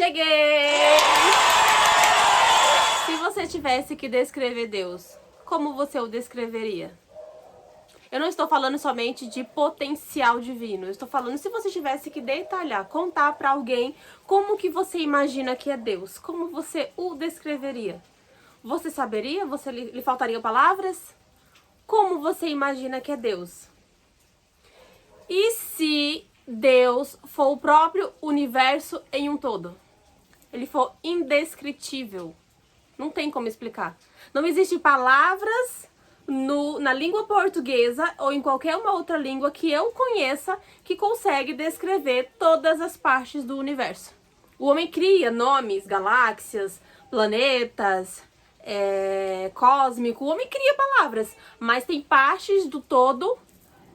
Cheguei! Se você tivesse que descrever Deus, como você o descreveria? Eu não estou falando somente de potencial divino. Eu estou falando se você tivesse que detalhar, contar para alguém como que você imagina que é Deus. Como você o descreveria? Você saberia? Você lhe faltariam palavras? Como você imagina que é Deus? E se Deus for o próprio universo em um todo? Ele for indescritível. Não tem como explicar. Não existem palavras na língua portuguesa ou em qualquer uma outra língua que eu conheça que consegue descrever todas as partes do universo. O homem cria nomes, galáxias, planetas, cósmico. O homem cria palavras, mas tem partes do todo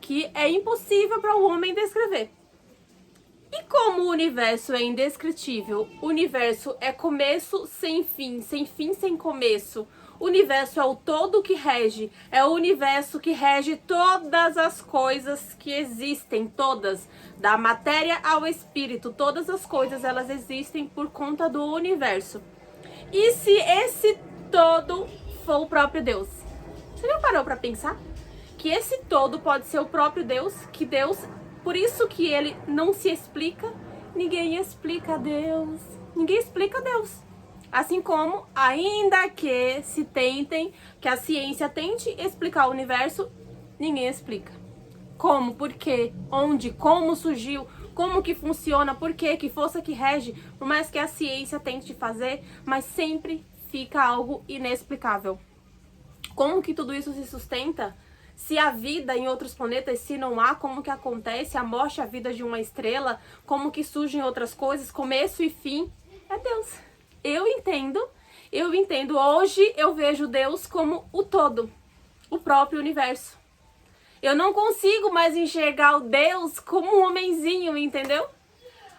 que é impossível para o homem descrever. E como o universo é indescritível, o universo é começo sem fim sem começo. O universo é o todo que rege, é o universo que rege todas as coisas que existem, todas, da matéria ao espírito, todas as coisas elas existem por conta do universo. E se esse todo for o próprio Deus? Você já parou para pensar que esse todo pode ser o próprio Deus, que Deus, por isso que ele não se explica? Ninguém explica Deus, ninguém explica Deus. Assim como, ainda que se tentem, que a ciência tente explicar o universo, ninguém explica. Como, por quê, onde, como surgiu, como que funciona, por quê, que força que rege, por mais que a ciência tente fazer, mas sempre fica algo inexplicável. Como que tudo isso se sustenta? Se a vida em outros planetas, se não há, como que acontece a morte, a vida de uma estrela, como que surgem outras coisas, começo e fim, é Deus. Eu entendo. Hoje eu vejo Deus como o todo, o próprio universo. Eu não consigo mais enxergar o Deus como um homenzinho, entendeu?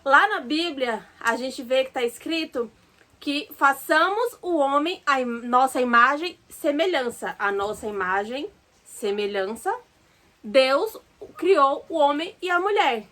Lá na Bíblia, a gente vê que está escrito que façamos o homem a nossa imagem, semelhança. A nossa imagem, semelhança, Deus criou o homem e a mulher.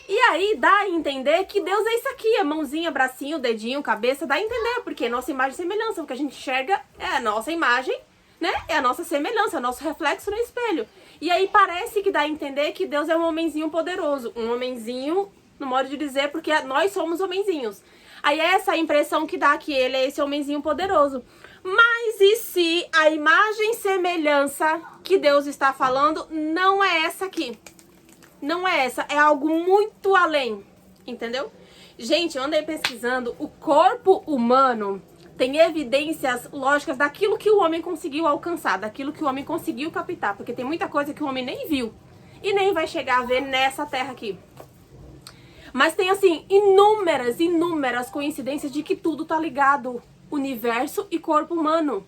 E aí dá a entender que Deus é isso aqui, a mãozinha, bracinho, dedinho, cabeça, dá a entender, porque nossa imagem e semelhança, o que a gente enxerga é a nossa imagem, né? É a nossa semelhança, é o nosso reflexo no espelho. E aí parece que dá a entender que Deus é um homenzinho poderoso, um homenzinho, no modo de dizer, porque nós somos homenzinhos. Aí é essa impressão que dá que ele é esse homenzinho poderoso. Mas e se a imagem e semelhança que Deus está falando não é essa aqui? Não é essa, é algo muito além, entendeu? Gente, eu andei pesquisando, o corpo humano tem evidências lógicas daquilo que o homem conseguiu alcançar, daquilo que o homem conseguiu captar, porque tem muita coisa que o homem nem viu e nem vai chegar a ver nessa terra aqui. Mas tem, assim, inúmeras coincidências de que tudo tá ligado, universo e corpo humano.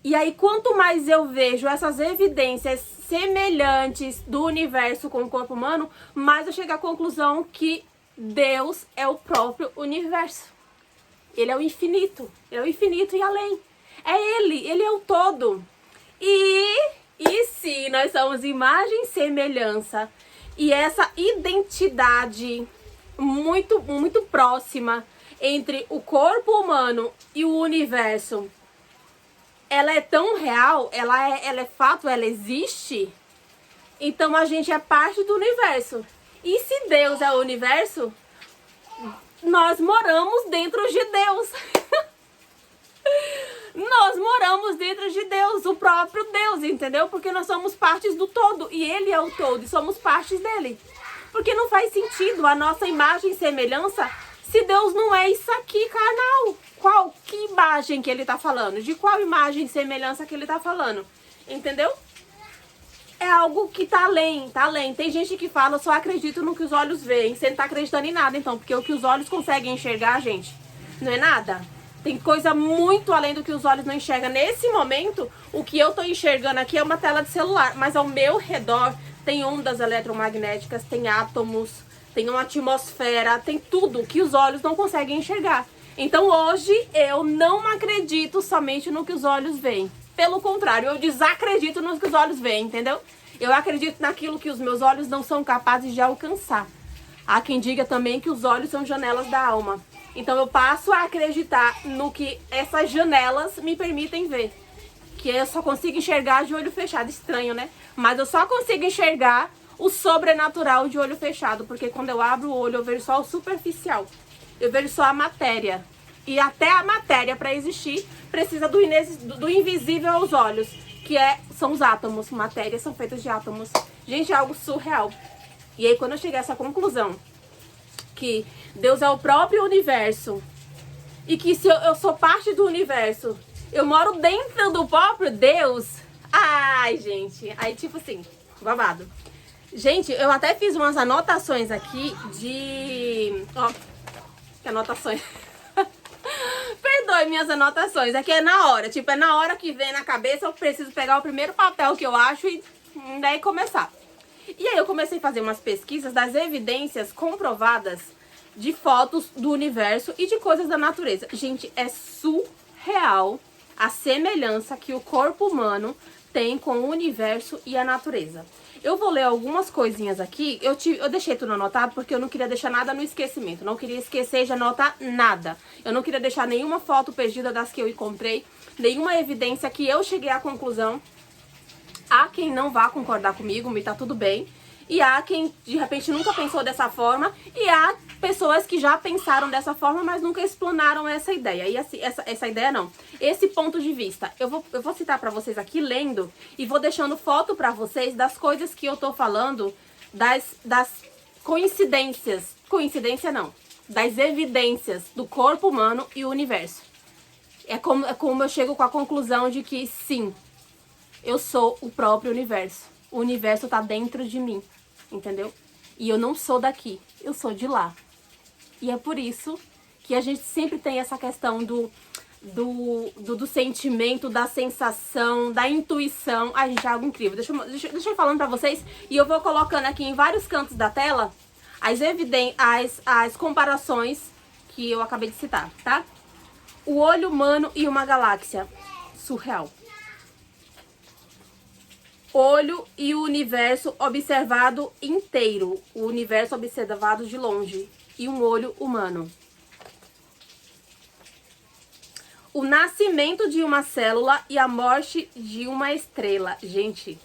E aí, quanto mais eu vejo essas evidências semelhantes do universo com o corpo humano, mais eu chego à conclusão que Deus é o próprio universo. Ele é o infinito e além. É ele é o todo. E se nós somos imagem e semelhança, e essa identidade muito próxima entre o corpo humano e o universo, ela é tão real, ela é fato, ela existe, então a gente é parte do universo. E se Deus é o universo, nós moramos dentro de Deus. Nós moramos dentro de Deus, o próprio Deus, entendeu? Porque nós somos partes do todo e ele é o todo e somos partes dele. Porque não faz sentido a nossa imagem e semelhança se Deus não é isso aqui, carnal. Que imagem que ele tá falando? De qual imagem e semelhança que ele tá falando? Entendeu? É algo que tá além. Tem gente que fala, só acredito no que os olhos veem. Você não tá acreditando em nada, então. Porque o que os olhos conseguem enxergar, gente, não é nada. Tem coisa muito além do que os olhos não enxergam. Nesse momento, o que eu tô enxergando aqui é uma tela de celular. Mas ao meu redor tem ondas eletromagnéticas, tem átomos, tem uma atmosfera, tem tudo que os olhos não conseguem enxergar. Então hoje eu não acredito somente no que os olhos veem. Pelo contrário, eu desacredito no que os olhos veem, entendeu? Eu acredito naquilo que os meus olhos não são capazes de alcançar. Há quem diga também que os olhos são janelas da alma. Então eu passo a acreditar no que essas janelas me permitem ver. Que eu só consigo enxergar de olho fechado. Estranho, né? Mas eu só consigo enxergar o sobrenatural de olho fechado. Porque quando eu abro o olho, eu vejo só o superficial. Eu vejo só a matéria. E até a matéria, para existir, precisa do invisível aos olhos. São os átomos. Matérias são feitas de átomos. Gente, é algo surreal. E aí, quando eu cheguei a essa conclusão, que Deus é o próprio universo, e que se eu sou parte do universo, eu moro dentro do próprio Deus. Ai, gente. Aí, tipo assim, babado. Gente, eu até fiz umas anotações aqui de... Ó, que anotações. Perdoe minhas anotações. Aqui é na hora. Tipo, é na hora que vem na cabeça, eu preciso pegar o primeiro papel que eu acho e daí começar. E aí eu comecei a fazer umas pesquisas das evidências comprovadas de fotos do universo e de coisas da natureza. Gente, é surreal a semelhança que o corpo humano tem com o universo e a natureza. Eu vou ler algumas coisinhas aqui. Eu deixei tudo anotado porque eu não queria deixar nada no esquecimento. Não queria esquecer de anotar nada. Eu não queria deixar nenhuma foto perdida das que eu encontrei. Nenhuma evidência que eu cheguei à conclusão. Há quem não vá concordar comigo, me tá tudo bem. E há quem, de repente, nunca pensou dessa forma. E há pessoas que já pensaram dessa forma, mas nunca explanaram essa ideia. E essa ideia não. Esse ponto de vista. Eu vou citar pra vocês aqui, lendo. E vou deixando foto pra vocês das coisas que eu tô falando. Das coincidências. Coincidência não. Das evidências do corpo humano e o universo. É como eu chego com a conclusão de que, sim, eu sou o próprio universo. O universo tá dentro de mim, entendeu? E eu não sou daqui, eu sou de lá. E é por isso que a gente sempre tem essa questão do sentimento, da sensação, da intuição. Ai, gente, é algo incrível. Deixa eu ir falando pra vocês. E eu vou colocando aqui em vários cantos da tela as comparações que eu acabei de citar, tá? O olho humano e uma galáxia. Surreal. Olho e o universo observado inteiro. O universo observado de longe. E um olho humano. O nascimento de uma célula e a morte de uma estrela. Gente,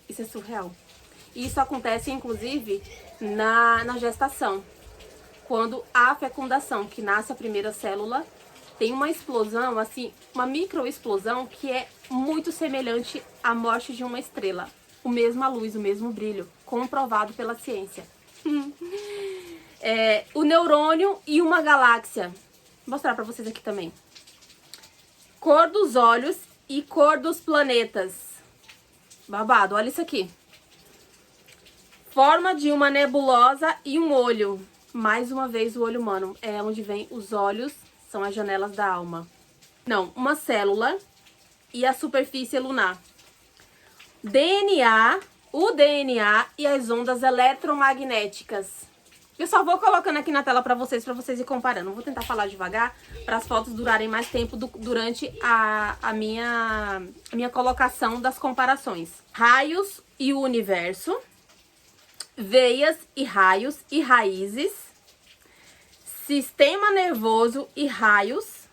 isso é surreal. Isso acontece, inclusive, na gestação. Quando há fecundação, que nasce a primeira célula, tem uma explosão, assim, uma microexplosão que é muito semelhante à morte de uma estrela. O mesma luz, o mesmo brilho, comprovado pela ciência. O neurônio e uma galáxia. Vou mostrar pra vocês aqui também. Cor dos olhos e cor dos planetas. Babado, olha isso aqui. Forma de uma nebulosa e um olho. Mais uma vez o olho humano. É onde vem os olhos, são as janelas da alma. Não, uma célula e a superfície lunar. DNA, o DNA e as ondas eletromagnéticas. Eu só vou colocando aqui na tela pra vocês ir comparando. Vou tentar falar devagar para as fotos durarem mais tempo durante a minha colocação das comparações. Raios e o universo. Veias e raios e raízes. Sistema nervoso e raios.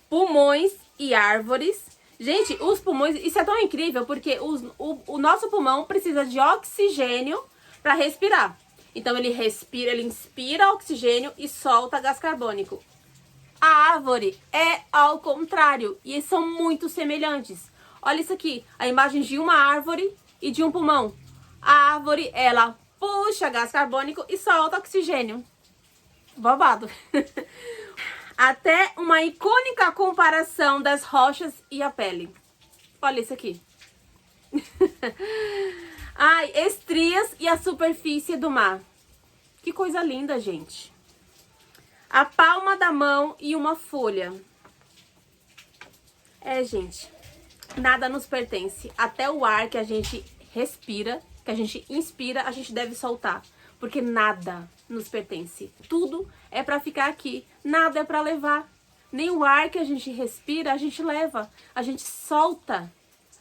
Pulmões e árvores. Gente, os pulmões, isso é tão incrível porque o nosso pulmão precisa de oxigênio para respirar. Então ele respira, ele inspira oxigênio e solta gás carbônico. A árvore é ao contrário e são muito semelhantes. Olha isso aqui, a imagem de uma árvore e de um pulmão. A árvore, ela puxa gás carbônico e solta oxigênio. Babado. Até uma icônica comparação das rochas e a pele. Olha isso aqui. Ai, estrias e a superfície do mar. Que coisa linda, gente. A palma da mão e uma folha. Gente, nada nos pertence. Até o ar que a gente respira, que a gente inspira, a gente deve soltar. Porque nada nos pertence. Tudo é pra ficar aqui. Nada é pra levar. Nem o ar que a gente respira, a gente leva. A gente solta.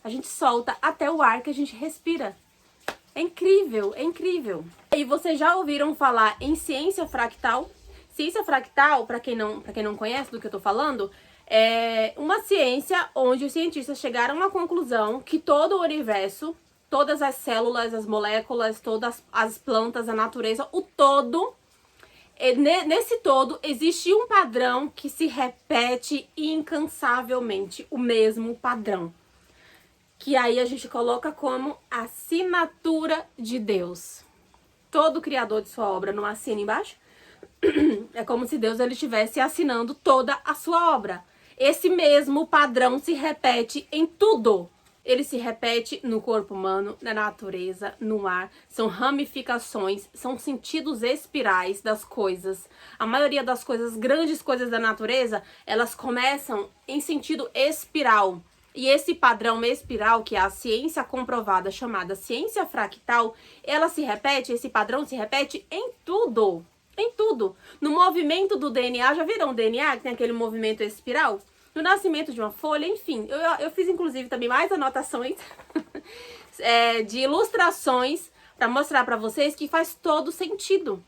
A gente solta até o ar que a gente respira. É incrível, é incrível. E vocês já ouviram falar em ciência fractal? Ciência fractal, para quem não conhece do que eu tô falando, é uma ciência onde os cientistas chegaram à conclusão que todo o universo, todas as células, as moléculas, todas as plantas, a natureza, o todo, nesse todo existe um padrão que se repete incansavelmente, o mesmo padrão. Que aí a gente coloca como assinatura de Deus. Todo criador de sua obra não assina embaixo? É como se Deus ele estivesse assinando toda a sua obra. Esse mesmo padrão se repete em tudo. Ele se repete no corpo humano, na natureza, no ar. São ramificações, são sentidos espirais das coisas. A maioria das coisas, grandes coisas da natureza, elas começam em sentido espiral. E esse padrão espiral, que é a ciência comprovada, chamada ciência fractal, ela se repete, esse padrão se repete em tudo. Em tudo. No movimento do DNA, já viram o DNA, que tem aquele movimento espiral? No nascimento de uma folha, enfim. Eu fiz, inclusive, também mais anotações de ilustrações para mostrar para vocês que faz todo sentido.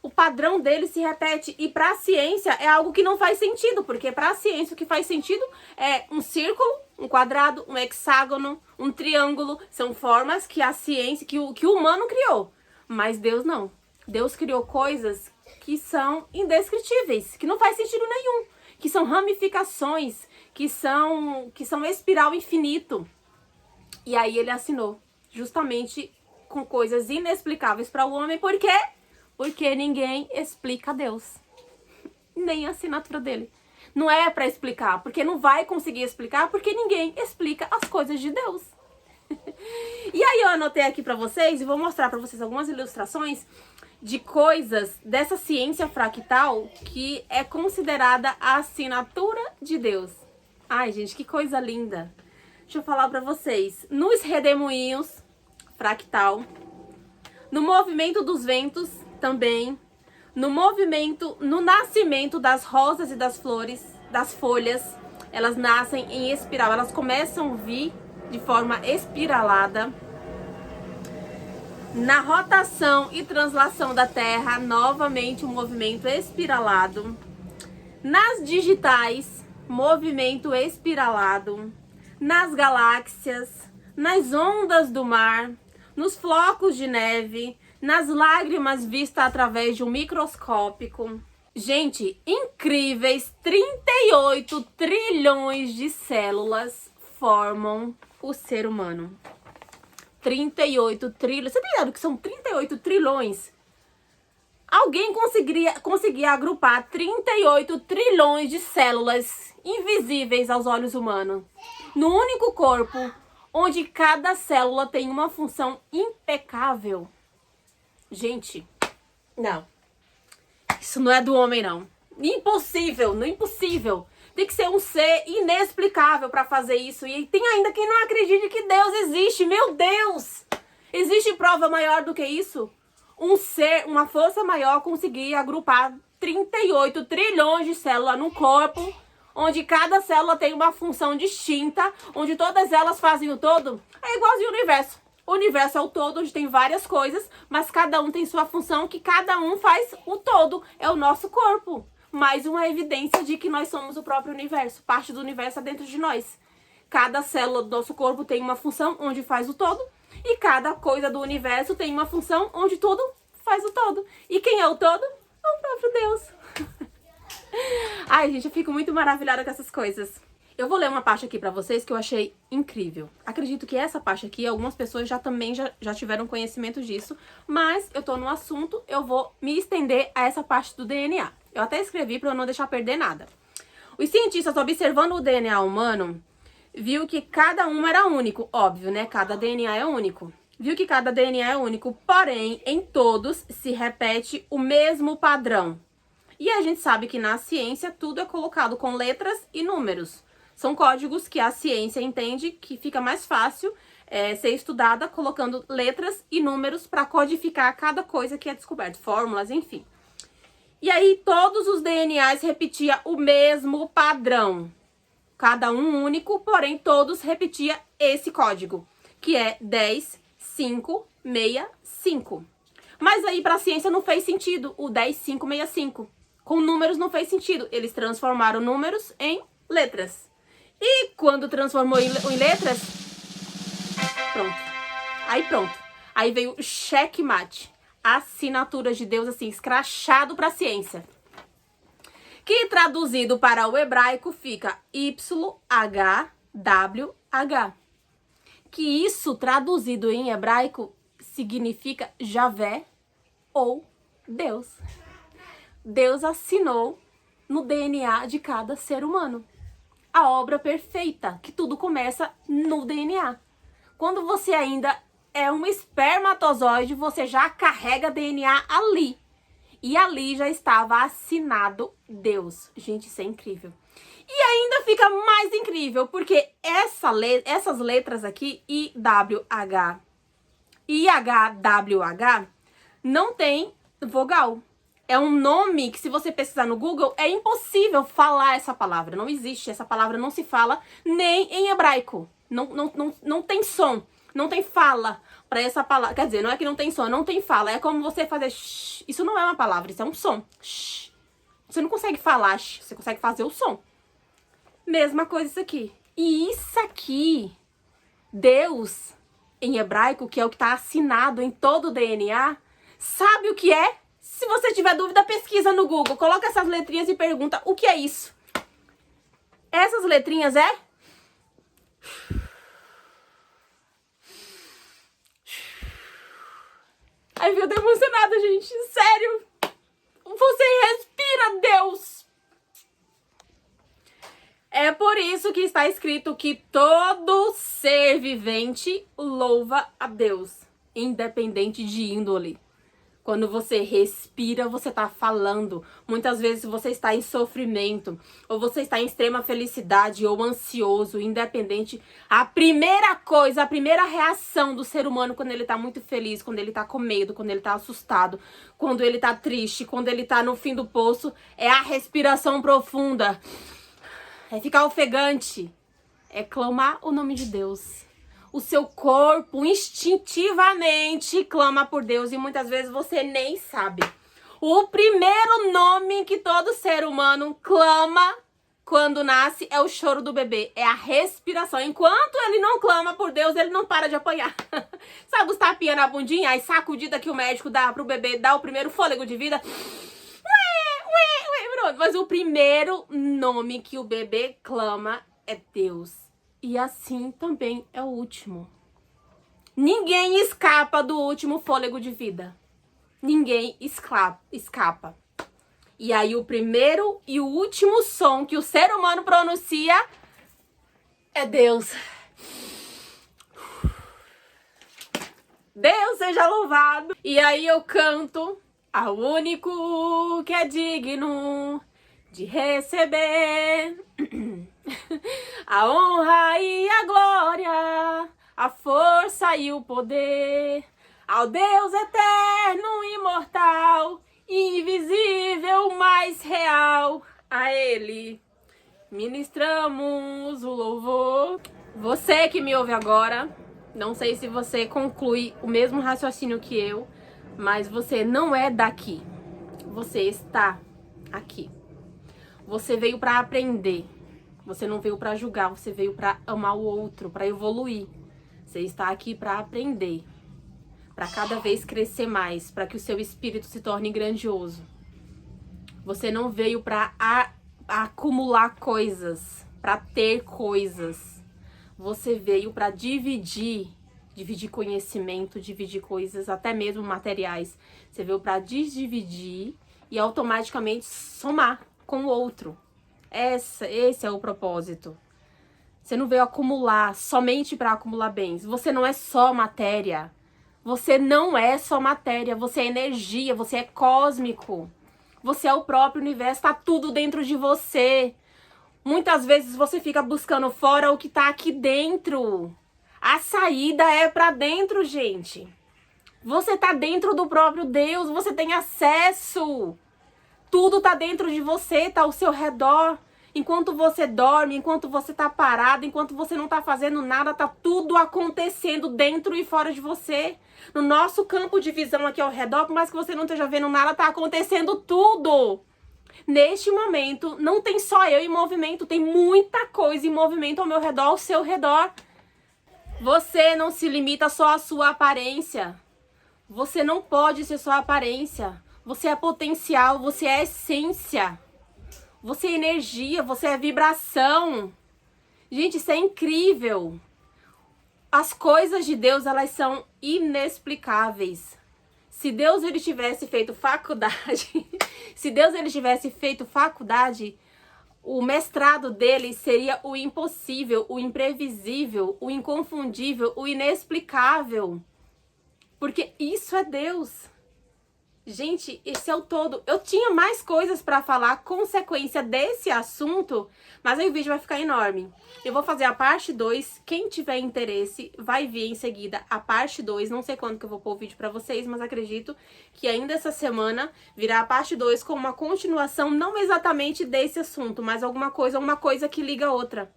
O padrão dele se repete. E para a ciência é algo que não faz sentido, porque para a ciência o que faz sentido é um círculo, um quadrado, um hexágono, um triângulo. São formas que a ciência, que o humano criou. Mas Deus não. Deus criou coisas que são indescritíveis, que não faz sentido nenhum, que são ramificações, que são espiral infinito. E aí ele assinou, justamente com coisas inexplicáveis para o homem. Por quê? Porque ninguém explica Deus, nem a assinatura dele. Não é para explicar, porque não vai conseguir explicar, porque ninguém explica as coisas de Deus. E aí eu anotei aqui para vocês e vou mostrar para vocês algumas ilustrações de coisas dessa ciência fractal que é considerada a assinatura de Deus. Ai, gente, que coisa linda. Deixa eu falar pra vocês. Nos redemoinhos, fractal. No movimento dos ventos, também. No movimento, no nascimento das rosas e das flores, das folhas. Elas nascem em espiral. Elas começam a vir de forma espiralada. Na rotação e translação da Terra, novamente um movimento espiralado. Nas digitais, movimento espiralado. Nas galáxias, nas ondas do mar, nos flocos de neve, nas lágrimas vistas através de um microscópico. Gente, incríveis 38 trilhões de células formam o ser humano. 38 trilhões. Você tá ligado que são 38 trilhões? Alguém conseguia agrupar 38 trilhões de células invisíveis aos olhos humanos no único corpo, onde cada célula tem uma função impecável? Gente, não. Isso não é do homem, não. Impossível, não é impossível. Tem que ser um ser inexplicável para fazer isso. E tem ainda quem não acredite que Deus existe. Meu Deus! Existe prova maior do que isso? Um ser, uma força maior conseguir agrupar 38 trilhões de células no corpo, onde cada célula tem uma função distinta, onde todas elas fazem o todo. É igualzinho ao universo. O universo é o todo, onde tem várias coisas, mas cada um tem sua função, que cada um faz o todo. É o nosso corpo. Mais uma evidência de que nós somos o próprio universo. Parte do universo é dentro de nós. Cada célula do nosso corpo tem uma função onde faz o todo. E cada coisa do universo tem uma função onde tudo faz o todo. E quem é o todo? É o próprio Deus. Ai, gente, eu fico muito maravilhada com essas coisas. Eu vou ler uma parte aqui pra vocês que eu achei incrível. Acredito que essa parte aqui, algumas pessoas já tiveram conhecimento disso. Mas eu tô no assunto, eu vou me estender a essa parte do DNA. Eu até escrevi pra eu não deixar perder nada. Os cientistas, observando o DNA humano, viu que cada um era único. Óbvio, né? Cada DNA é único. Viu que cada DNA é único, porém, em todos se repete o mesmo padrão. E a gente sabe que na ciência tudo é colocado com letras e números. São códigos que a ciência entende que fica mais fácil ser estudada colocando letras e números para codificar cada coisa que é descoberta, fórmulas, enfim. E aí todos os DNAs repetiam o mesmo padrão. Cada um único, porém todos repetiam esse código, que é 10, 5, 6, 5. Mas aí pra ciência não fez sentido o 10,565. Com números não fez sentido. Eles transformaram números em letras. E quando transformou em letras, pronto. Aí pronto. Aí veio o checkmate. Assinaturas de Deus assim, escrachado pra ciência. Que traduzido para o hebraico fica YHWH. Que isso traduzido em hebraico significa Javé ou Deus. Deus assinou no DNA de cada ser humano a obra perfeita, que tudo começa no DNA. Quando você ainda é um espermatozoide, você já carrega DNA ali. E ali já estava assinado Deus. Gente, isso é incrível. E ainda fica mais incrível, porque essas letras aqui, IWH e IHWH, não tem vogal. É um nome que, se você pesquisar no Google, é impossível falar essa palavra. Não existe. Essa palavra não se fala nem em hebraico. Não tem som. Não tem fala para essa palavra. Quer dizer, não é que não tem som, não tem fala. É como você fazer shh. Isso não é uma palavra, isso é um som. Shh. Você não consegue falar shh, você consegue fazer o som. Mesma coisa isso aqui. E isso aqui, Deus, em hebraico, que é o que está assinado em todo o DNA, sabe o que é? Se você tiver dúvida, pesquisa no Google. Coloca essas letrinhas e pergunta o que é isso. Essas letrinhas é... Ai, eu tô emocionada, gente. Sério. Você respira, Deus. É por isso que está escrito que todo ser vivente louva a Deus, independente de índole. Quando você respira, você está falando. Muitas vezes você está em sofrimento, ou você está em extrema felicidade, ou ansioso, independente. A primeira coisa, a primeira reação do ser humano quando ele está muito feliz, quando ele está com medo, quando ele está assustado, quando ele está triste, quando ele está no fim do poço, é a respiração profunda. É ficar ofegante. É clamar o nome de Deus. O seu corpo instintivamente clama por Deus e muitas vezes você nem sabe. O primeiro nome que todo ser humano clama quando nasce é o choro do bebê, é a respiração. Enquanto ele não clama por Deus, ele não para de apanhar. Sabe os tapinhas na bundinha, as sacudidas que o médico dá pro bebê, dá o primeiro fôlego de vida? Mas o primeiro nome que o bebê clama é Deus. E assim também é o último. Ninguém escapa do último fôlego de vida. Ninguém escapa. E aí o primeiro e o último som que o ser humano pronuncia é Deus. Deus seja louvado. E aí eu canto ao único que é digno de receber a honra e a glória, a força e o poder, ao Deus eterno, imortal, invisível, mais real, a Ele ministramos o louvor. Você que me ouve agora, não sei se você conclui o mesmo raciocínio que eu, mas você não é daqui, você está aqui. Você veio para aprender, você não veio para julgar, você veio para amar o outro, para evoluir. Você está aqui para aprender, para cada vez crescer mais, para que o seu espírito se torne grandioso. Você não veio para acumular coisas, para ter coisas. Você veio para dividir conhecimento, dividir coisas, até mesmo materiais. Você veio para dividir e automaticamente somar com o outro. Esse é o propósito. Você não veio acumular somente para acumular bens. Você não é só matéria. Você não é só matéria. Você é energia. Você é cósmico. Você é o próprio universo. Tá tudo dentro de você. Muitas vezes você fica buscando fora o que tá aqui dentro. A saída é para dentro, gente. Você tá dentro do próprio Deus. Você tem acesso. Tudo tá dentro de você, tá ao seu redor. Enquanto você dorme, enquanto você tá parado, enquanto você não tá fazendo nada, tá tudo acontecendo dentro e fora de você. No nosso campo de visão aqui ao redor, por mais que você não esteja vendo nada, tá acontecendo tudo. Neste momento, não tem só eu em movimento, tem muita coisa em movimento ao meu redor, ao seu redor. Você não se limita só à sua aparência. Você não pode ser só aparência. Você é potencial, você é essência. Você é energia, você é vibração. Gente, isso é incrível. As coisas de Deus, elas são inexplicáveis. Se Deus ele tivesse feito faculdade, se Deus ele tivesse feito faculdade, o mestrado dele seria o impossível, o imprevisível, o inconfundível, o inexplicável. Porque isso é Deus. Gente, esse é o todo. Eu tinha mais coisas pra falar consequência desse assunto, mas aí o vídeo vai ficar enorme. Eu vou fazer a parte 2. Quem tiver interesse vai vir em seguida a parte 2. Não sei quando que eu vou pôr o vídeo pra vocês, mas acredito que ainda essa semana virá a parte 2 com uma continuação, não exatamente desse assunto, mas uma coisa que liga a outra.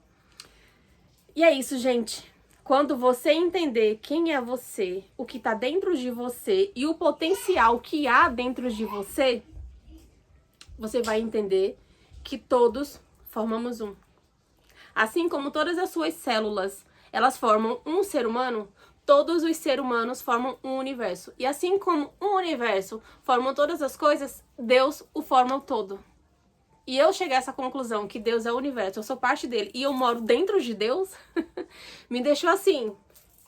E é isso, gente. Quando você entender quem é você, o que tá dentro de você e o potencial que há dentro de você, você vai entender que todos formamos um. Assim como todas as suas células, elas formam um ser humano, todos os seres humanos formam um universo. E assim como um universo forma todas as coisas, Deus o forma o todo. E eu chegar a essa conclusão que Deus é o universo, eu sou parte dele e eu moro dentro de Deus, me deixou assim,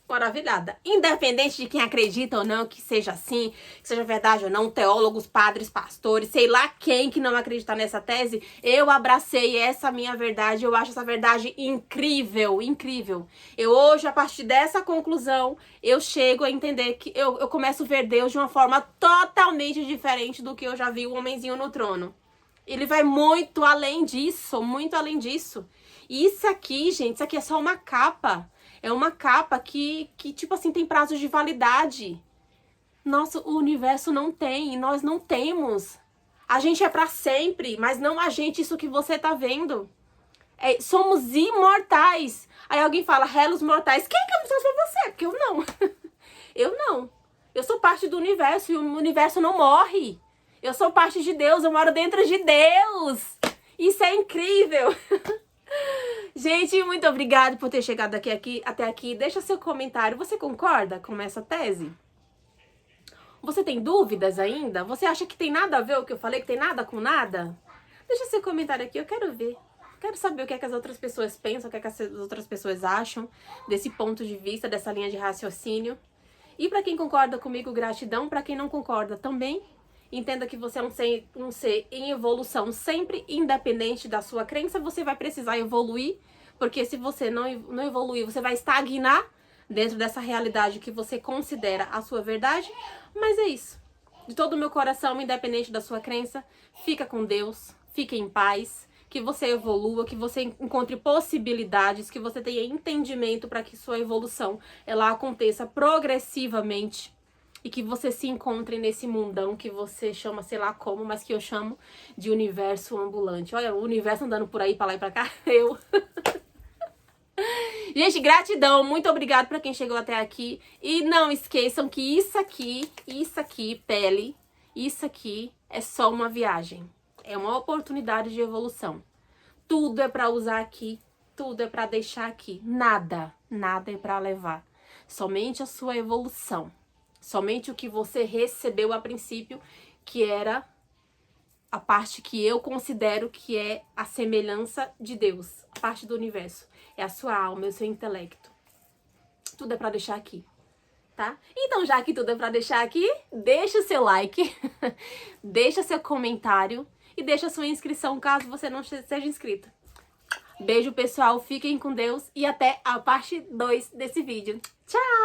maravilhada. Independente de quem acredita ou não que seja assim, que seja verdade ou não, teólogos, padres, pastores, sei lá quem que não acredita nessa tese, eu abracei essa minha verdade, eu acho essa verdade incrível, incrível. Eu hoje, a partir dessa conclusão, eu chego a entender que eu começo a ver Deus de uma forma totalmente diferente do que eu já vi o homenzinho no trono. Ele vai muito além disso, muito além disso. E isso aqui, gente, isso aqui é só uma capa. É uma capa que tipo assim, tem prazo de validade. Nossa, o universo não tem, nós não temos. A gente é pra sempre, mas não a gente, isso que você tá vendo. Somos imortais. Aí alguém fala, relos mortais. Quem que eu não sou você? Porque eu não. Eu não. Eu sou parte do universo e o universo não morre. Eu sou parte de Deus, eu moro dentro de Deus. Isso é incrível. Gente, muito obrigada por ter chegado até aqui. Deixa seu comentário. Você concorda com essa tese? Você tem dúvidas ainda? Você acha que tem nada a ver o que eu falei? Que tem nada com nada? Deixa seu comentário aqui, eu quero ver. Quero saber o que é que as outras pessoas pensam, o que é que as outras pessoas acham desse ponto de vista, dessa linha de raciocínio. E para quem concorda comigo, gratidão. Para quem não concorda também, entenda que você é um ser em evolução, sempre independente da sua crença. Você vai precisar evoluir, porque se você não evoluir, você vai estagnar dentro dessa realidade que você considera a sua verdade. Mas é isso. De todo o meu coração, independente da sua crença, fica com Deus, fique em paz, que você evolua, que você encontre possibilidades, que você tenha entendimento para que sua evolução ela aconteça progressivamente. E que você se encontre nesse mundão que você chama, sei lá como, mas que eu chamo de universo ambulante. Olha, o universo andando por aí, pra lá e pra cá, eu. Gente, gratidão, muito obrigado pra quem chegou até aqui. E não esqueçam que isso aqui, pele, isso aqui é só uma viagem. É uma oportunidade de evolução. Tudo é pra usar aqui, tudo é pra deixar aqui. Nada é pra levar. Somente a sua evolução. Somente o que você recebeu a princípio, que era a parte que eu considero que é a semelhança de Deus, a parte do universo. É a sua alma, é o seu intelecto. Tudo é pra deixar aqui, tá? Então, já que tudo é pra deixar aqui, deixa o seu like, deixa seu comentário e deixa sua inscrição caso você não seja inscrito. Beijo, pessoal, fiquem com Deus e até a parte 2 desse vídeo. Tchau!